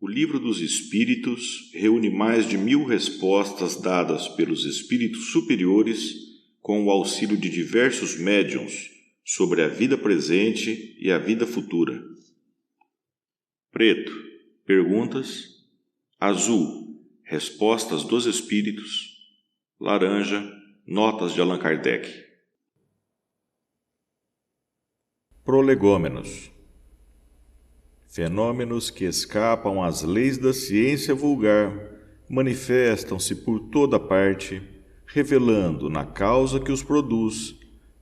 O Livro dos Espíritos reúne mais de 1000 respostas dadas pelos espíritos superiores com o auxílio de diversos médiuns sobre a vida presente e a vida futura. Preto, perguntas. Azul, respostas dos espíritos. Laranja, notas de Allan Kardec. Prolegômenos. Fenômenos que escapam às leis da ciência vulgar manifestam-se por toda parte, revelando na causa que os produz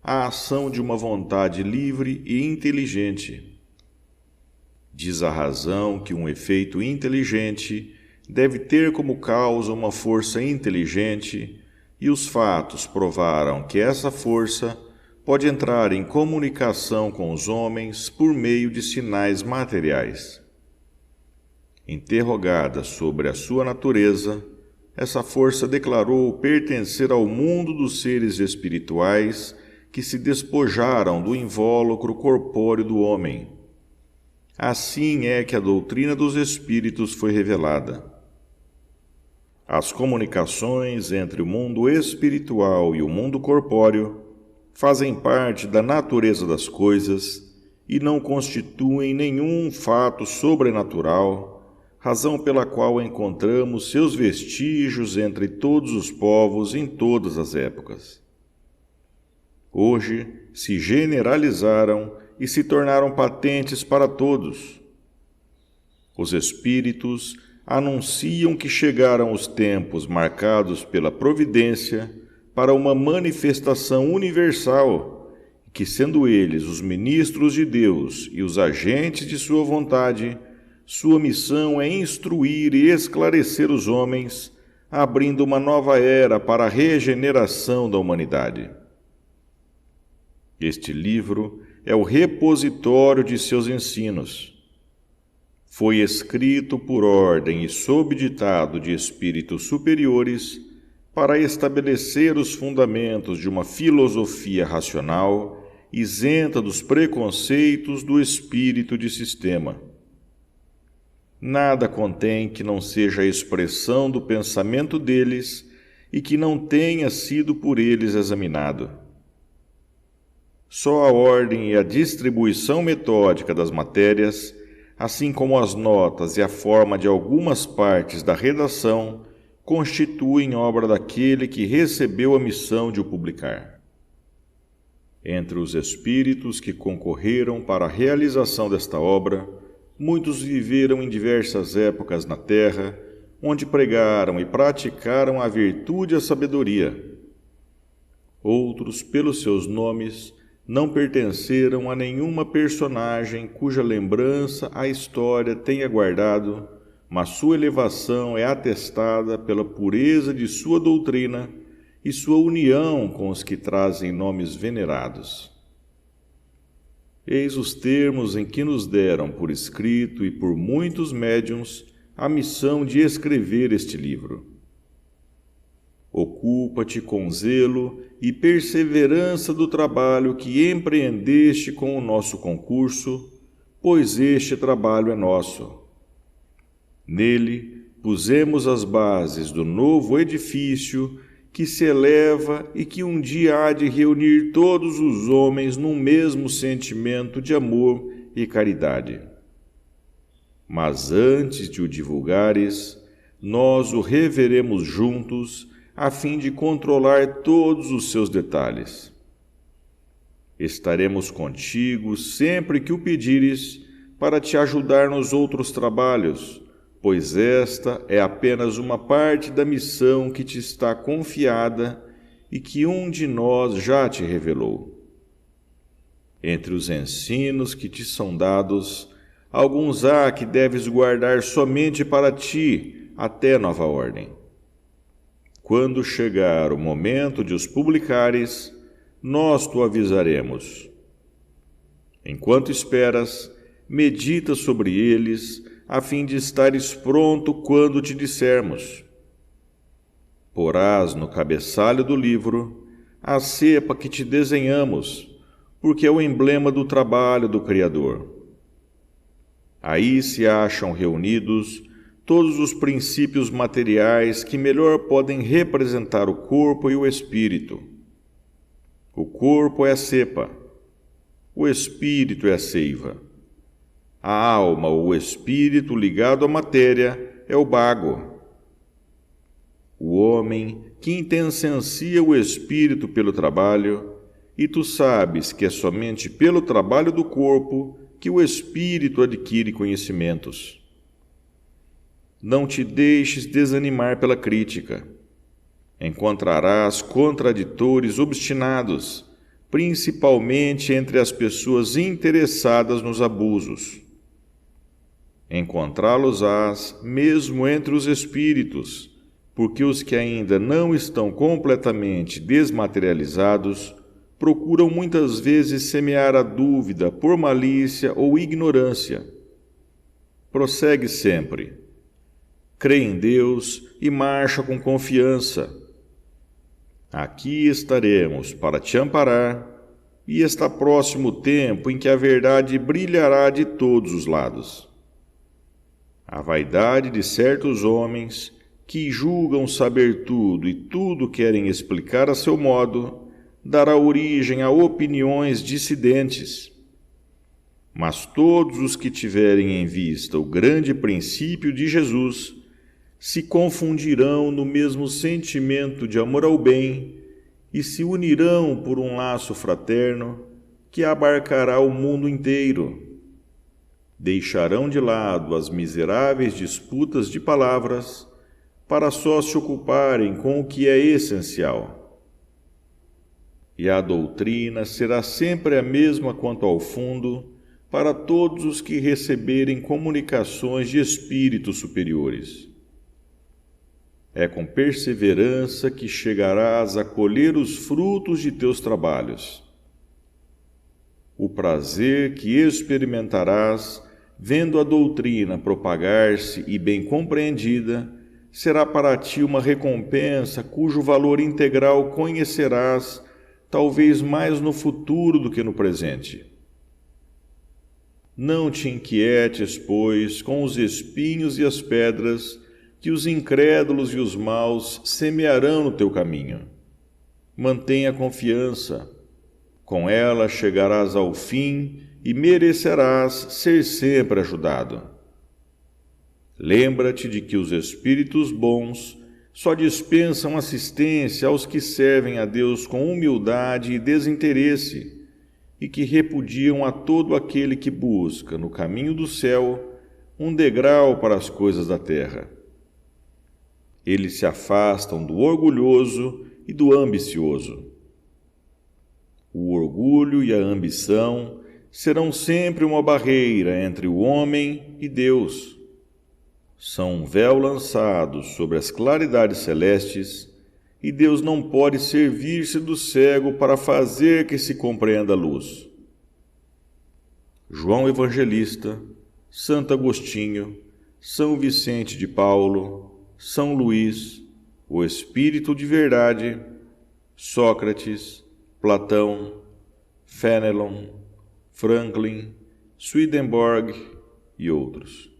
a ação de uma vontade livre e inteligente. Diz a razão que um efeito inteligente deve ter como causa uma força inteligente, e os fatos provaram que essa força pode entrar em comunicação com os homens por meio de sinais materiais. Interrogada sobre a sua natureza, essa força declarou pertencer ao mundo dos seres espirituais que se despojaram do invólucro corpóreo do homem. Assim é que a doutrina dos espíritos foi revelada. As comunicações entre o mundo espiritual e o mundo corpóreo fazem parte da natureza das coisas e não constituem nenhum fato sobrenatural, razão pela qual encontramos seus vestígios entre todos os povos em todas as épocas. Hoje se generalizaram e se tornaram patentes para todos. Os espíritos anunciam que chegaram os tempos marcados pela providência para uma manifestação universal, que, sendo eles os ministros de Deus e os agentes de sua vontade, sua missão é instruir e esclarecer os homens, abrindo uma nova era para a regeneração da humanidade. Este livro é o repositório de seus ensinos. Foi escrito por ordem e sob ditado de espíritos superiores para estabelecer os fundamentos de uma filosofia racional isenta dos preconceitos do espírito de sistema. Nada contém que não seja a expressão do pensamento deles e que não tenha sido por eles examinado. Só a ordem e a distribuição metódica das matérias, assim como as notas e a forma de algumas partes da redação, constituem obra daquele que recebeu a missão de o publicar. Entre os espíritos que concorreram para a realização desta obra, muitos viveram em diversas épocas na terra, onde pregaram e praticaram a virtude e a sabedoria. Outros, pelos seus nomes, não pertenceram a nenhuma personagem cuja lembrança a história tenha guardado, mas sua elevação é atestada pela pureza de sua doutrina e sua união com os que trazem nomes venerados. Eis os termos em que nos deram por escrito e por muitos médiuns a missão de escrever este livro. Ocupa-te com zelo e perseverança do trabalho que empreendeste com o nosso concurso, pois este trabalho é nosso. Nele pusemos as bases do novo edifício que se eleva e que um dia há de reunir todos os homens num mesmo sentimento de amor e caridade. Mas antes de o divulgares, nós o reveremos juntos, a fim de controlar todos os seus detalhes. Estaremos contigo sempre que o pedires, para te ajudar nos outros trabalhos, pois esta é apenas uma parte da missão que te está confiada e que um de nós já te revelou. Entre os ensinos que te são dados, alguns há que deves guardar somente para ti até nova ordem. Quando chegar o momento de os publicares, nós te avisaremos. Enquanto esperas, medita sobre eles, a fim de estares pronto quando te dissermos. Porás no cabeçalho do livro a cepa que te desenhamos, porque é o emblema do trabalho do Criador. Aí se acham reunidos todos os princípios materiais que melhor podem representar o corpo e o espírito. O corpo é a cepa, o espírito é a seiva. A alma ou o espírito ligado à matéria é o bago. O homem que intensencia o espírito pelo trabalho, e tu sabes que é somente pelo trabalho do corpo que o espírito adquire conhecimentos. Não te deixes desanimar pela crítica. Encontrarás contraditores obstinados, principalmente entre as pessoas interessadas nos abusos. Encontrá-los-ás mesmo entre os espíritos, porque os que ainda não estão completamente desmaterializados procuram muitas vezes semear a dúvida por malícia ou ignorância. Prossegue sempre. Crê em Deus e marcha com confiança. Aqui estaremos para te amparar, e está próximo o tempo em que a verdade brilhará de todos os lados. A vaidade de certos homens, que julgam saber tudo e tudo querem explicar a seu modo, dará origem a opiniões dissidentes. Mas todos os que tiverem em vista o grande princípio de Jesus se confundirão no mesmo sentimento de amor ao bem e se unirão por um laço fraterno que abarcará o mundo inteiro. Deixarão de lado as miseráveis disputas de palavras para só se ocuparem com o que é essencial. E a doutrina será sempre a mesma quanto ao fundo para todos os que receberem comunicações de espíritos superiores. É com perseverança que chegarás a colher os frutos de teus trabalhos. O prazer que experimentarás vendo a doutrina propagar-se e bem compreendida será para ti uma recompensa cujo valor integral conhecerás, talvez mais no futuro do que no presente. Não te inquietes, pois, com os espinhos e as pedras que os incrédulos e os maus semearão no teu caminho. Mantenha confiança. Com ela chegarás ao fim e merecerás ser sempre ajudado. Lembra-te de que os espíritos bons só dispensam assistência aos que servem a Deus com humildade e desinteresse e que repudiam a todo aquele que busca, no caminho do céu, um degrau para as coisas da terra. Eles se afastam do orgulhoso e do ambicioso. O orgulho e a ambição serão sempre uma barreira entre o homem e Deus. São um véu lançado sobre as claridades celestes, e Deus não pode servir-se do cego para fazer que se compreenda a luz. João Evangelista, Santo Agostinho, São Vicente de Paulo, São Luís, o Espírito de Verdade, Sócrates, Platão, Fenelon, Franklin, Swedenborg e outros.